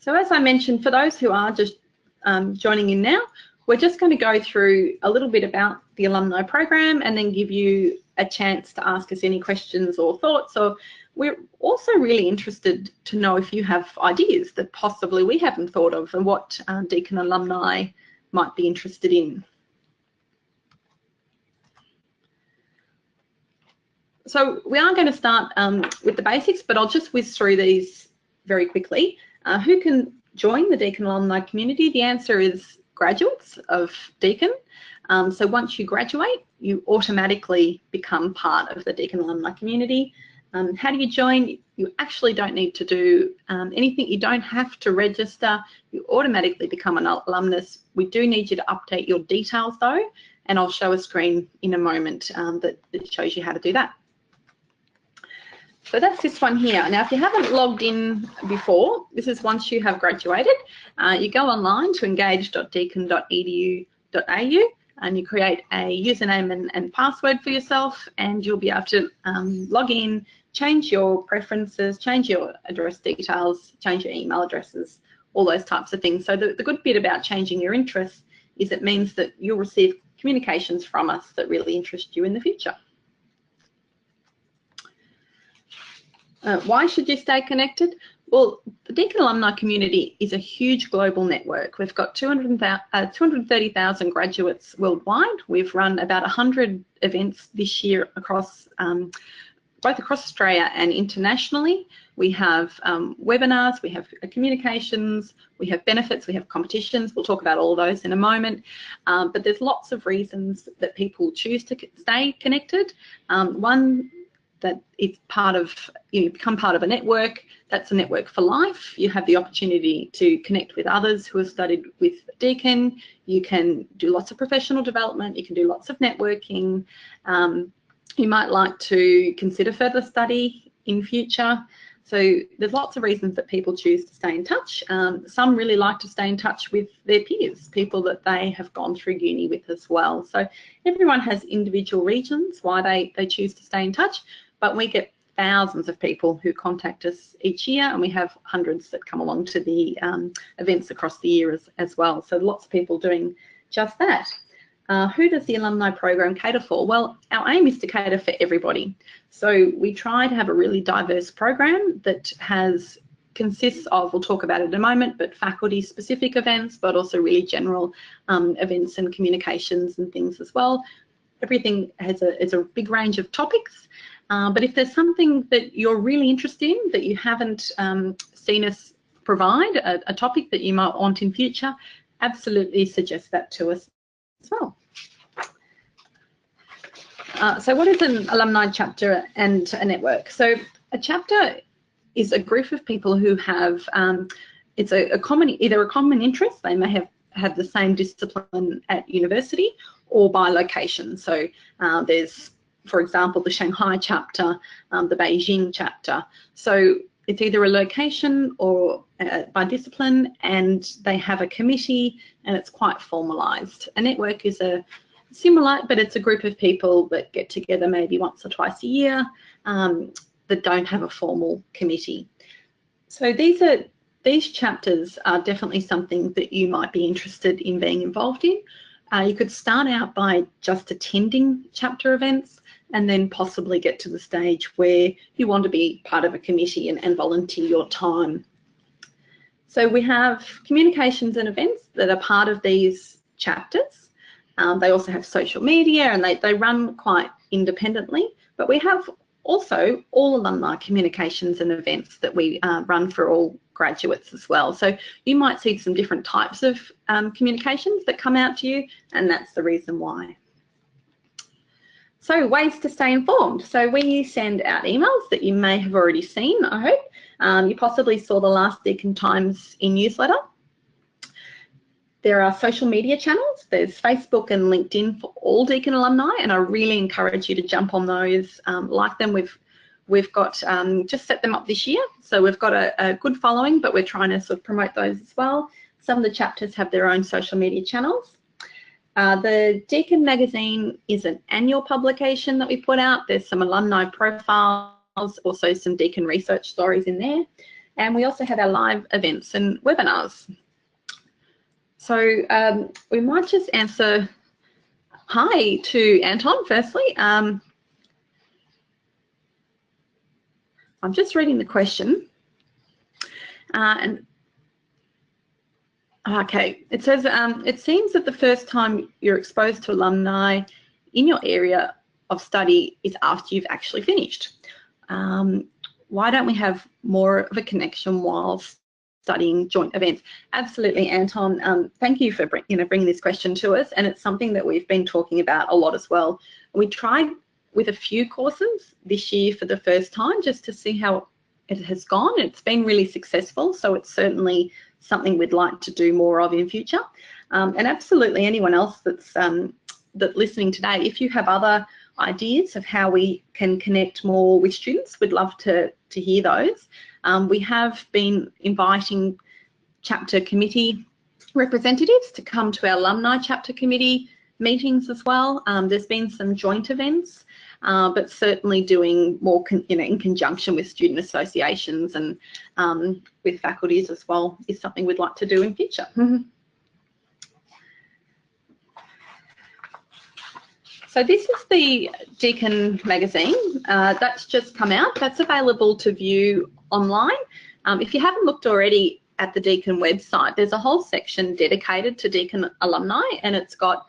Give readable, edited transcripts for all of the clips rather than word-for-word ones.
So as I mentioned, for those who are just joining in now, we're just going to go through a little bit about the alumni program and then give you a chance to ask us any questions or thoughts. Or we're also really interested to know if you have ideas that possibly we haven't thought of and what Deakin alumni might be interested in. So we are going to start with the basics, but I'll just whiz through these very quickly. Who can join the Deakin Alumni Community? The answer is graduates of Deakin. So once you graduate, you automatically become part of the Deakin Alumni Community. How do you join? You actually don't need to do anything. You don't have to register. You automatically become an alumnus. We do need you to update your details though, and I'll show a screen in a moment that shows you how to do that. So that's this one here. Now, if you haven't logged in before, this is once you have graduated. You go online to engage.deakin.edu.au and you create a username and password for yourself, and you'll be able to log in, change your preferences, change your address details, change your email addresses, all those types of things. So the good bit about changing your interests is it means that you'll receive communications from us that really interest you in the future. Why should you stay connected? Well, the Deakin Alumni Community is a huge global network. We've got 230,000 graduates worldwide. We've run about 100 events this year across both across Australia and internationally. We have webinars, we have communications, we have benefits, we have competitions. We'll talk about all of those in a moment. But there's lots of reasons that people choose to stay connected. One, that it's part of, you become part of a network. That's a network for life. You have the opportunity to connect with others who have studied with Deakin. You can do lots of professional development. You can do lots of networking. You might like to consider further study in future. So there's lots of reasons that people choose to stay in touch. Some really like to stay in touch with their peers, people that they have gone through uni with as well. So everyone has individual reasons why they choose to stay in touch. But we get thousands of people who contact us each year, and we have hundreds that come along to the events across the year as well. So lots of people doing just that. Who does the alumni program cater for? Well, our aim is to cater for everybody. So we try to have a really diverse program that consists of, we'll talk about it in a moment, but faculty specific events, but also really general events and communications and things as well. Everything has a big range of topics. But if there's something that you're really interested in that you haven't seen us provide, a topic that you might want in future, absolutely suggest that to us as well. So what is an alumni chapter and a network? So a chapter is a group of people who have, it's either a common interest. They may have the same discipline at university or by location. So there's, for example, the Shanghai chapter, the Beijing chapter. So it's either a location or by discipline, and they have a committee, and it's quite formalised. A network is a similar, but it's a group of people that get together maybe once or twice a year that don't have a formal committee. So these chapters are definitely something that you might be interested in being involved in. You could start out by just attending chapter events and then possibly get to the stage where you want to be part of a committee and volunteer your time. So we have communications and events that are part of these chapters. They also have social media, and they run quite independently, but we have also all alumni communications and events that we run for all graduates as well. So you might see some different types of communications that come out to you, and that's the reason why. So ways to stay informed. So we send out emails that you may have already seen, I hope. You possibly saw the last Deakin Times e-newsletter. There are social media channels. There's Facebook and LinkedIn for all Deakin alumni, and I really encourage you to jump on those, like them. We've got just set them up this year, so we've got a good following, but we're trying to sort of promote those as well. Some of the chapters have their own social media channels. The Deakin magazine is an annual publication that we put out. There's some alumni profiles, also some Deakin research stories in there. And we also have our live events and webinars. So we might just answer hi to Anton firstly. I'm just reading the question. Okay, it says, it seems that the first time you're exposed to alumni in your area of study is after you've actually finished. Why don't we have more of a connection while studying joint events? Absolutely, Anton. Thank you for bringing this question to us, and it's something that we've been talking about a lot as well. We tried with a few courses this year for the first time just to see how it has gone. It's been really successful, so it's certainly something we'd like to do more of in future. And absolutely anyone else that's listening today, if you have other ideas of how we can connect more with students, we'd love to hear those. We have been inviting chapter committee representatives to come to our alumni chapter committee meetings as well. There's been some joint events, but certainly doing more in conjunction with student associations and with faculties as well is something we'd like to do in future. So this is the Deakin magazine that's just come out. That's available to view online. If you haven't looked already at the Deakin website, there's a whole section dedicated to Deakin alumni, and it's got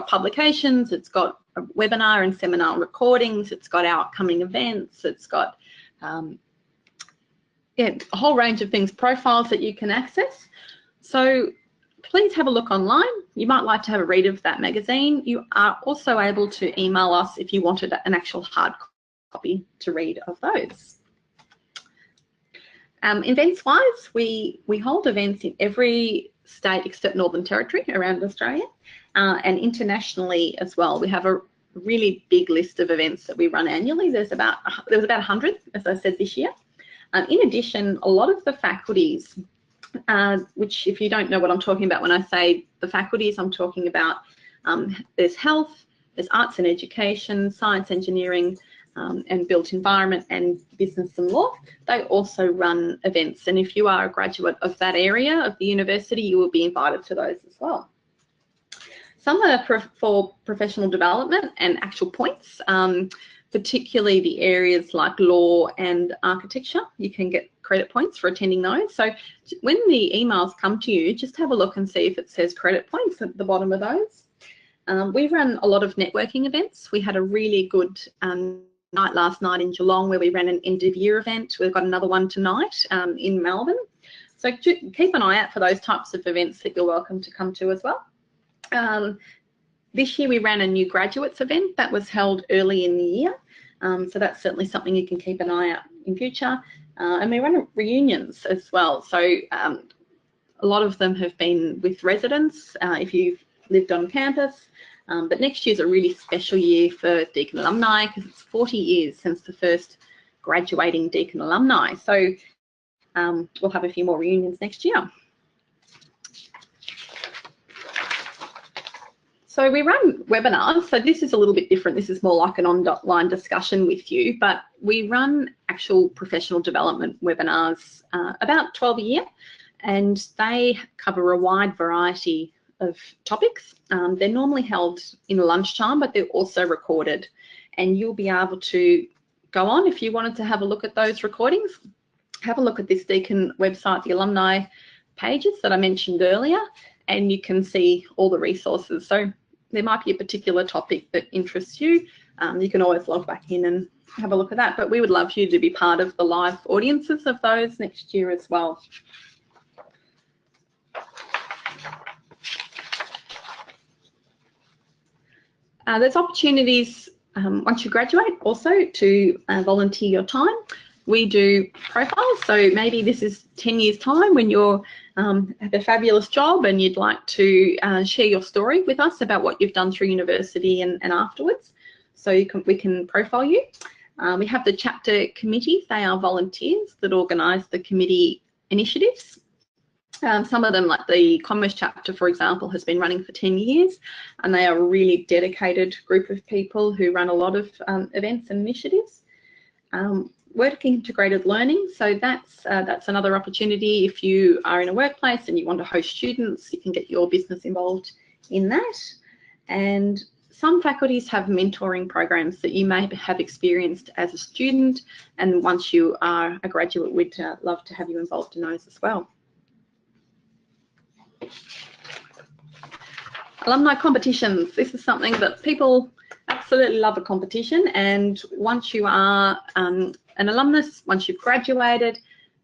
publications, it's got webinar and seminar recordings, it's got our upcoming events, it's got a whole range of things, profiles that you can access. So please have a look online. You might like to have a read of that magazine. You are also able to email us if you wanted an actual hard copy to read of those. Events-wise, we hold events in every state except Northern Territory around Australia, and internationally as well. We have a really big list of events that we run annually. There was about 100, as I said, this year. In addition, a lot of the faculties, which if you don't know what I'm talking about when I say the faculties, I'm talking about there's health, there's arts and education, science, engineering, and built environment, and business and law. They also run events, and if you are a graduate of that area of the university, you will be invited to those as well. Some are for professional development and actual points, particularly the areas like law and architecture. You can get credit points for attending those. So when the emails come to you, just have a look and see if it says credit points at the bottom of those. We run a lot of networking events. We had a really good night last night in Geelong where we ran an end of year event. We've got another one tonight in Melbourne. So keep an eye out for those types of events that you're welcome to come to as well. This year we ran a new graduates event that was held early in the year. So that's certainly something you can keep an eye out in future. And we run reunions as well. So a lot of them have been with residents if you've lived on campus. But next year's a really special year for Deakin alumni because it's 40 years since the first graduating Deakin alumni. So we'll have a few more reunions next year. So we run webinars, so this is a little bit different. This is more like an online discussion with you, but we run actual professional development webinars, about 12 a year, and they cover a wide variety of topics. They're normally held in lunchtime, but they're also recorded, and you'll be able to go on if you wanted to have a look at those recordings. Have a look at this Deakin website, the alumni pages that I mentioned earlier, and you can see all the resources. So there might be a particular topic that interests you. You can always log back in and have a look at that, but we would love you to be part of the live audiences of those next year as well. There's opportunities once you graduate also to volunteer your time. We do profiles, so maybe this is 10 years time when you're have a fabulous job and you'd like to share your story with us about what you've done through university and afterwards. So we can profile you. We have the chapter committees. They are volunteers that organise the committee initiatives. Some of them, like the Commerce chapter, for example, has been running for 10 years, and they are a really dedicated group of people who run a lot of events and initiatives. work integrated learning. So that's another opportunity. If you are in a workplace and you want to host students, you can get your business involved in that. And some faculties have mentoring programs that you may have experienced as a student, and once you are a graduate, we'd love to have you involved in those as well. Alumni competitions. This is something that people absolutely love, a competition, and once you are an alumnus, once you've graduated,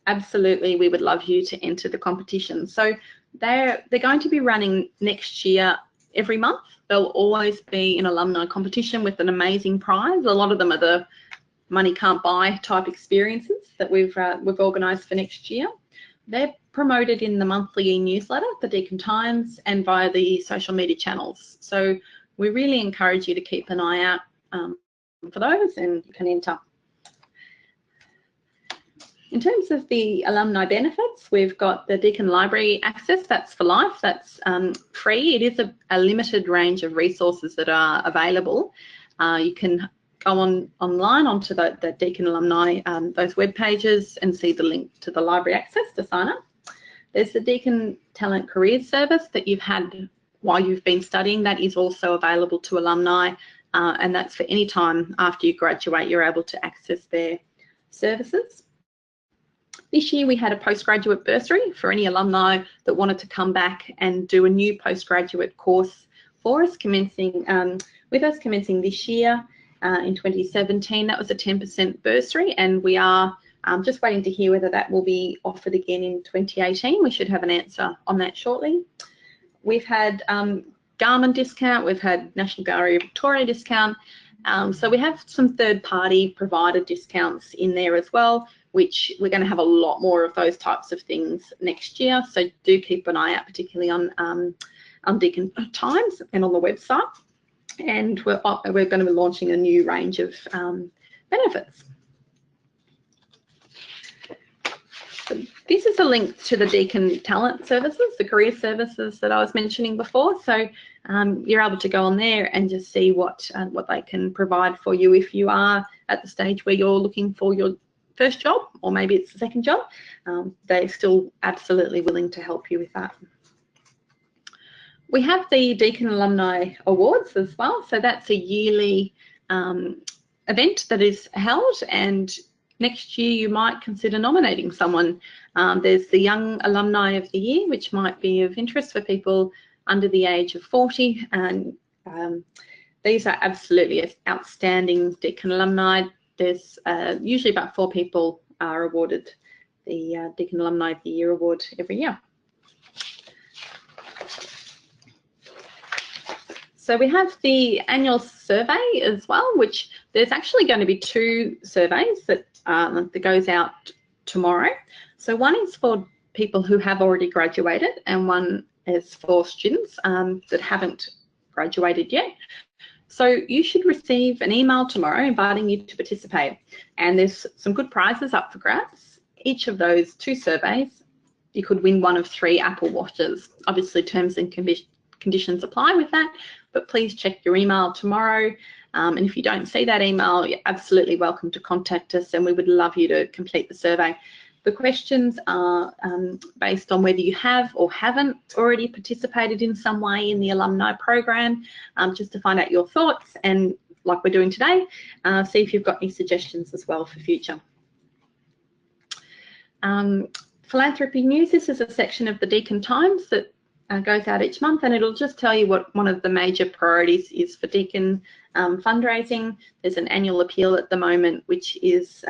absolutely we would love you to enter the competition. So they're going to be running next year every month. There'll always be an alumni competition with an amazing prize. A lot of them are the money can't buy type experiences that we've organised for next year. They're promoted in the monthly e-newsletter, the Deakin Times, and via the social media channels. So we really encourage you to keep an eye out for those, and you can enter. In terms of the alumni benefits, we've got the Deakin Library access. That's for life. That's free. It is a limited range of resources that are available. You can go online onto the Deakin Alumni, those web pages, and see the link to the library access to sign up. There's the Deakin Talent Careers Service that you've had while you've been studying. That is also available to alumni, and that's for any time after you graduate, you're able to access their services. This year we had a postgraduate bursary for any alumni that wanted to come back and do a new postgraduate course for us, commencing this year in 2017. That was a 10% bursary, and we are just waiting to hear whether that will be offered again in 2018. We should have an answer on that shortly. We've had Garmin discount, we've had National Gallery of Victoria discount, so we have some third-party provider discounts in there as well, which we're going to have a lot more of those types of things next year. So do keep an eye out, particularly on Deakin Times and on the website. And we're going to be launching a new range of benefits. So this is a link to the Deakin Talent Services, the career services that I was mentioning before. So you're able to go on there and just see what they can provide for you if you are at the stage where you're looking for your first job, or maybe it's the second job. They're still absolutely willing to help you with that. We have the Deakin Alumni Awards as well. So that's a yearly event that is held, and next year you might consider nominating someone. There's the Young Alumni of the Year, which might be of interest for people under the age of 40. And these are absolutely outstanding Deakin alumni. There's usually about 4 people are awarded the Deakin Alumni of the Year award every year. So we have the annual survey as well, which there's actually going to be 2 surveys that goes out tomorrow. So one is for people who have already graduated, and one is for students that haven't graduated yet. So you should receive an email tomorrow inviting you to participate, and there's some good prizes up for grabs. Each of those 2 surveys, you could win one of 3 Apple Watches. Obviously terms and conditions apply with that, but please check your email tomorrow, and if you don't see that email, you're absolutely welcome to contact us, and we would love you to complete the survey. The questions are based on whether you have or haven't already participated in some way in the alumni program, just to find out your thoughts, and like we're doing today, see if you've got any suggestions as well for future. Philanthropy news. This is a section of the Deakin Times that goes out each month, and it'll just tell you what one of the major priorities is for Deakin fundraising. There's an annual appeal at the moment, which is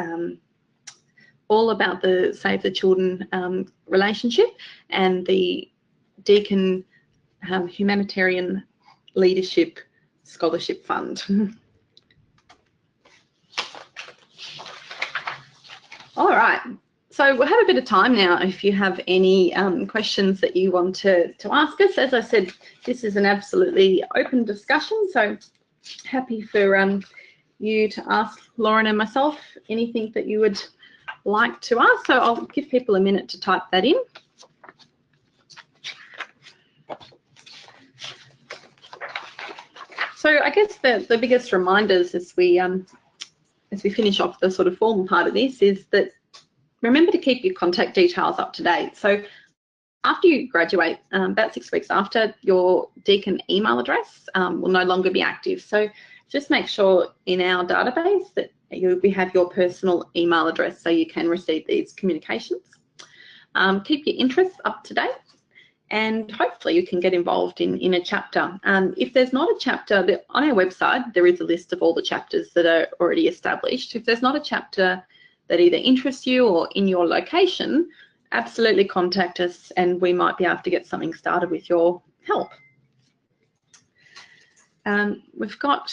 all about the Save the Children relationship and the Deakin Humanitarian Leadership Scholarship Fund. All right, so we'll have a bit of time now if you have any questions that you want to ask us. As I said, this is an absolutely open discussion, so happy for you to ask Lauren and myself anything that you would like to ask. So I'll give people a minute to type that in. So I guess the biggest reminders as we as we finish off the sort of formal part of this, is that remember to keep your contact details up to date. So after you graduate, about 6 weeks after, your Deakin email address will no longer be active. So just make sure in our database that we have your personal email address so you can receive these communications. Keep your interests up to date, and hopefully you can get involved in a chapter. If there's not a chapter, on our website there is a list of all the chapters that are already established. If there's not a chapter that either interests you or in your location, absolutely contact us and we might be able to get something started with your help. We've got,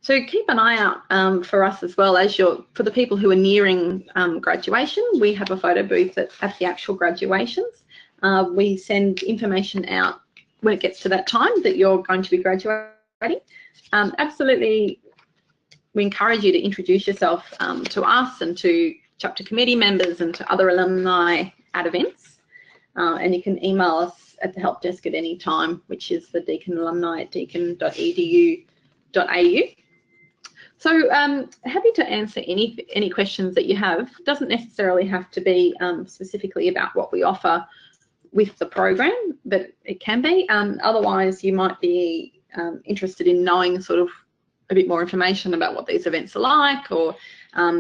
so keep an eye out for us as well as for the people who are nearing graduation. We have a photo booth at the actual graduations. We send information out when it gets to that time that you're going to be graduating. Absolutely, we encourage you to introduce yourself to us and to chapter committee members and to other alumni at events. And you can email us at the help desk at any time, which is the Deakin Alumni at deakin.edu.au. So happy to answer any questions that you have. It doesn't necessarily have to be specifically about what we offer with the program, but it can be. Otherwise, you might be interested in knowing sort of a bit more information about what these events are like, or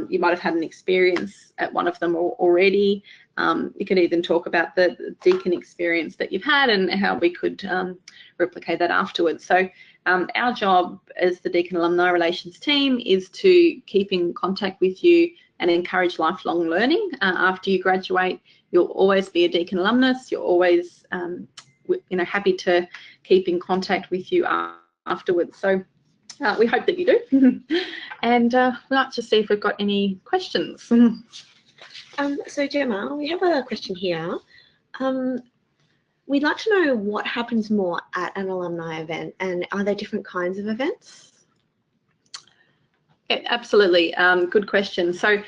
you might have had an experience at one of them already. You could even talk about the Deakin experience that you've had and how we could replicate that afterwards. So our job as the Deakin Alumni Relations team is to keep in contact with you and encourage lifelong learning. After you graduate, you'll always be a Deakin alumnus. You're always happy to keep in contact with you afterwards. So we hope that you do. And we'd like to see if we've got any questions. So Gemma, we have a question here. We'd like to know what happens more at an alumni event, and are there different kinds of events? Yeah, absolutely, good question. So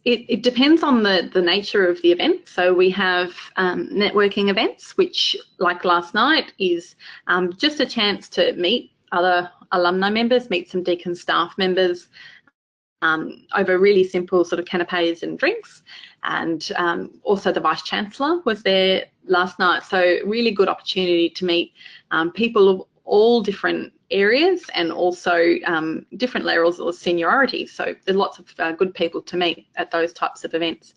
it depends on the nature of the event. So we have networking events, which like last night is just a chance to meet other alumni members, meet some Deakin staff members over really simple sort of canapes and drinks. And also the Vice-Chancellor was there last night. So really good opportunity to meet people of all different areas and also different levels of seniority. So there's lots of good people to meet at those types of events.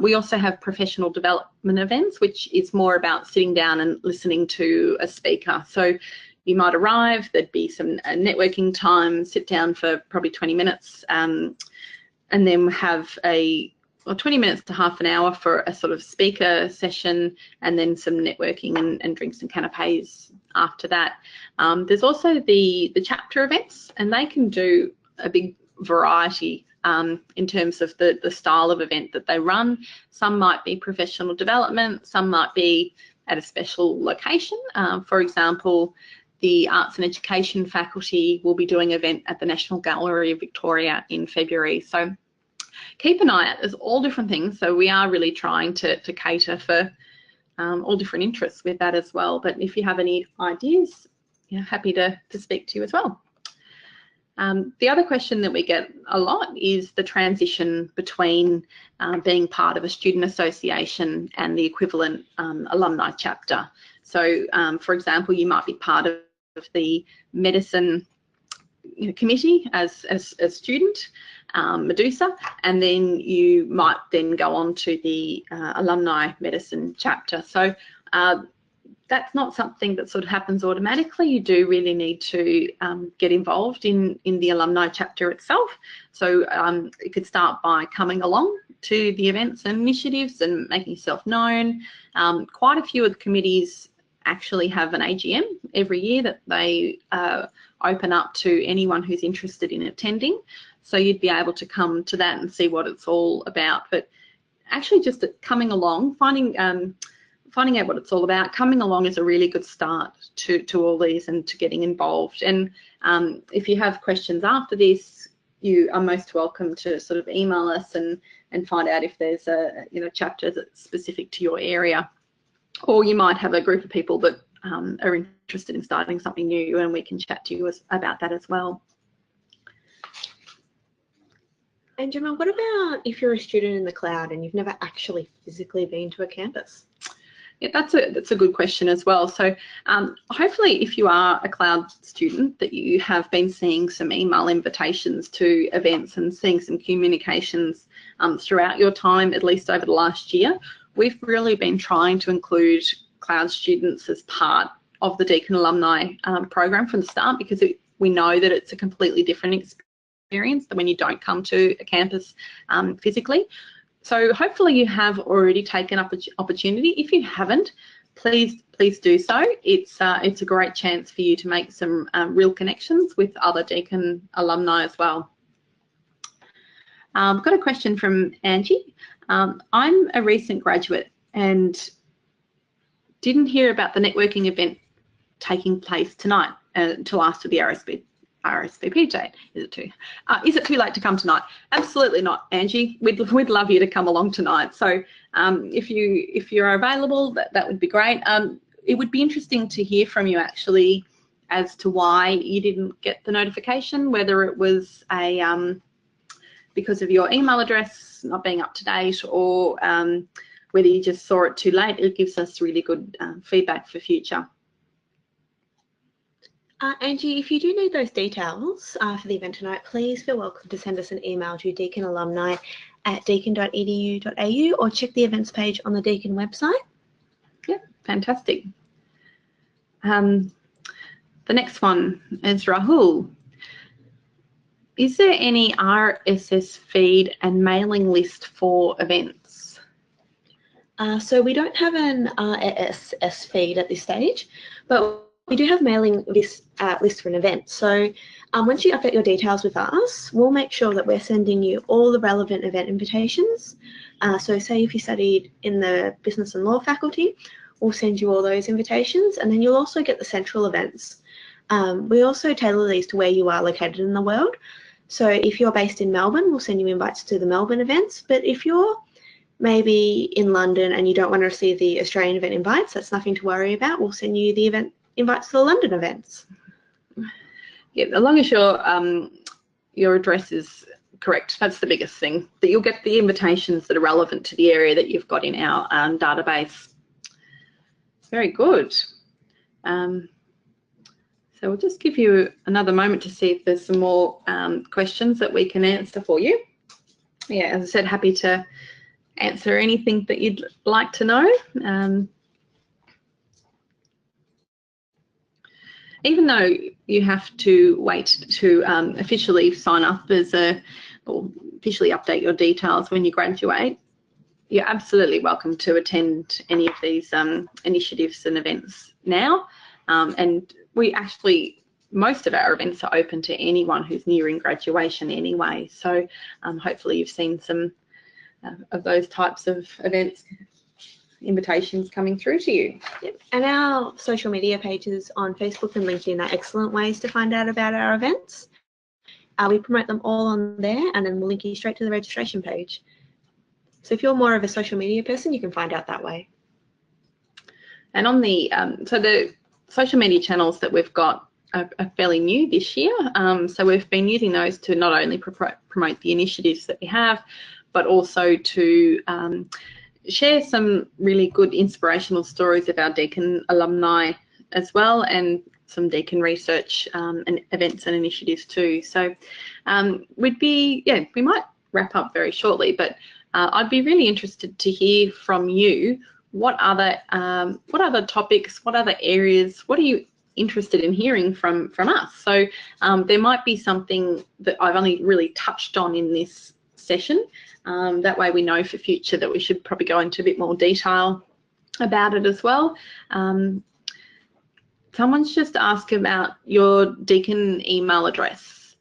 We also have professional development events, which is more about sitting down and listening to a speaker. So you might arrive, there'd be some networking time, sit down for probably 20 minutes, and then have 20 minutes to half an hour for a sort of speaker session, and then some networking and drinks and canapes after that. There's also the chapter events, and they can do a big variety in terms of the style of event that they run. Some might be professional development, some might be at a special location. For example, the Arts and Education faculty will be doing an event at the National Gallery of Victoria in February. So keep an eye out, there's all different things. So we are really trying to cater for all different interests with that as well. But if you have any ideas, happy to speak to you as well. The other question that we get a lot is the transition between being part of a student association and the equivalent alumni chapter. So for example, you might be part of the medicine committee as a student, Medusa, and then you might then go on to the alumni medicine chapter. So that's not something that sort of happens automatically. You do really need to get involved in the alumni chapter itself. So you could start by coming along to the events and initiatives and making yourself known. Quite a few of the committees actually have an AGM every year that they open up to anyone who's interested in attending. So you'd be able to come to that and see what it's all about. But actually just coming along, finding out what it's all about, coming along is a really good start to all these and to getting involved. And if you have questions after this, you are most welcome to sort of email us and find out if there's a chapter that's specific to your area. Or you might have a group of people that are interested in starting something new, and we can chat to you about that as well. And Gemma, what about if you're a student in the cloud and you've never actually physically been to a campus? Yeah, that's a good question as well. So hopefully if you are a cloud student that you have been seeing some email invitations to events and seeing some communications throughout your time, at least over the last year. We've really been trying to include cloud students as part of the Deakin Alumni program from the start, because we know that it's a completely different experience than when you don't come to a campus physically. So hopefully you have already taken up an opportunity. If you haven't, please do so. It's a great chance for you to make some real connections with other Deakin alumni as well. I've got a question from Angie. I'm a recent graduate and didn't hear about the networking event taking place tonight until after the RSVP date. Is it too late to come tonight? Absolutely not, Angie. We'd love you to come along tonight. So if you're available, that would be great. It would be interesting to hear from you actually as to why you didn't get the notification, whether it was because of your email address not being up to date, or whether you just saw it too late. It gives us really good feedback for future. Angie, if you do need those details for the event tonight, please feel welcome to send us an email to deakinalumni@deakin.edu.au or check the events page on the Deakin website. Yeah, fantastic. The next one is Rahul. Is there any RSS feed and mailing list for events? So we don't have an RSS feed at this stage, but we do have mailing list for an event. So once you update your details with us, we'll make sure that we're sending you all the relevant event invitations. So say if you studied in the business and law faculty, we'll send you all those invitations, and then you'll also get the central events. We also tailor these to where you are located in the world. So if you're based in Melbourne, we'll send you invites to the Melbourne events. But if you're maybe in London and you don't want to receive the Australian event invites, that's nothing to worry about. We'll send you the event invites to the London events. Yeah, as long as your address is correct, that's the biggest thing, that you'll get the invitations that are relevant to the area that you've got in our database. Very good. So we'll just give you another moment to see if there's some more questions that we can answer for you. Yeah, as I said, happy to answer anything that you'd like to know. Even though you have to wait to officially sign up or officially update your details when you graduate, you're absolutely welcome to attend any of these initiatives and events now. And we actually, most of our events are open to anyone who's nearing graduation anyway. So hopefully you've seen some of those types of events invitations coming through to you. Yep. And our social media pages on Facebook and LinkedIn are excellent ways to find out about our events. We promote them all on there, and then we'll link you straight to the registration page. So if you're more of a social media person, you can find out that way. And on the so the social media channels that we've got are fairly new this year. So we've been using those to not only promote the initiatives that we have, but also to share some really good inspirational stories of our Deakin alumni as well, and some Deakin research and events and initiatives too. So we might wrap up very shortly, but I'd be really interested to hear from you. What other topics, what other areas, what are you interested in hearing from us? So there might be something that I've only really touched on in this session. That way we know for future that we should probably go into a bit more detail about it as well. Someone's just asked about your Deakin email address.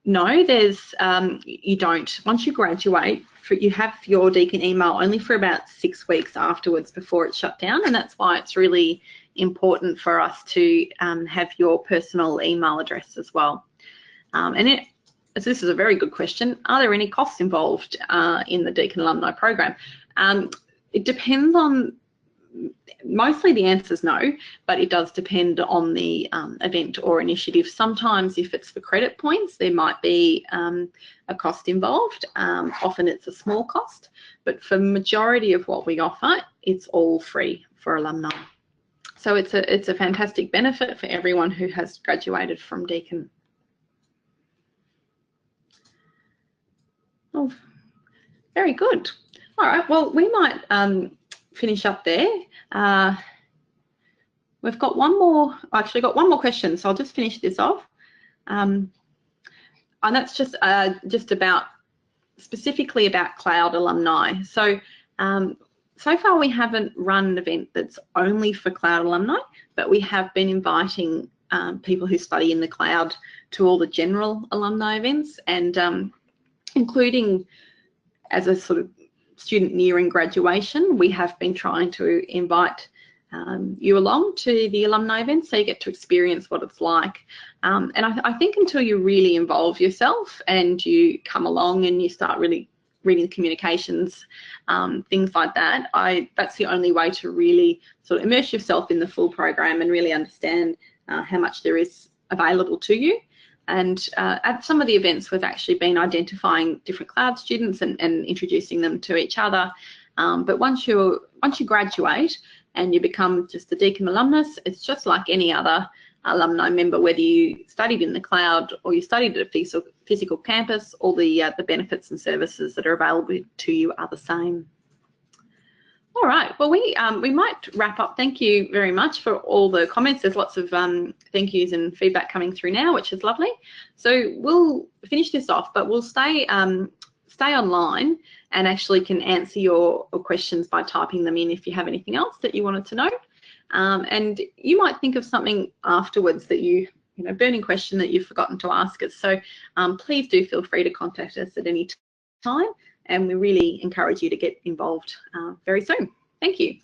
No, you don't. Once you graduate, you have your Deakin email only for about 6 weeks afterwards before it's shut down, and that's why it's really important for us to have your personal email address as well. This is a very good question. Are there any costs involved in the Deakin Alumni Program? It depends on mostly the answer is no, but it does depend on the event or initiative. Sometimes if it's for credit points, there might be a cost involved. Often it's a small cost, but for majority of what we offer, it's all free for alumni. So it's a fantastic benefit for everyone who has graduated from Deakin. Oh, very good. All right, well, we might finish up there. We've got one more, actually got one more question, so I'll just finish this off. And that's just about, specifically about cloud alumni. So, so far we haven't run an event that's only for cloud alumni, but we have been inviting people who study in the cloud to all the general alumni events, and including as a sort of student nearing graduation, we have been trying to invite you along to the alumni events so you get to experience what it's like. And I think until you really involve yourself and you come along and you start really reading the communications, things like that, that's the only way to really sort of immerse yourself in the full program and really understand how much there is available to you. And at some of the events, we've actually been identifying different cloud students and introducing them to each other. But once you graduate and you become just a Deakin alumnus, it's just like any other alumni member, whether you studied in the cloud or you studied at a physical campus, all the benefits and services that are available to you are the same. All right, well, we might wrap up. Thank you very much for all the comments. There's lots of thank yous and feedback coming through now, which is lovely. So we'll finish this off, but we'll stay online and actually can answer your questions by typing them in if you have anything else that you wanted to know. And you might think of something afterwards that you know, burning question that you've forgotten to ask us. So please do feel free to contact us at any time, and we really encourage you to get involved very soon. Thank you.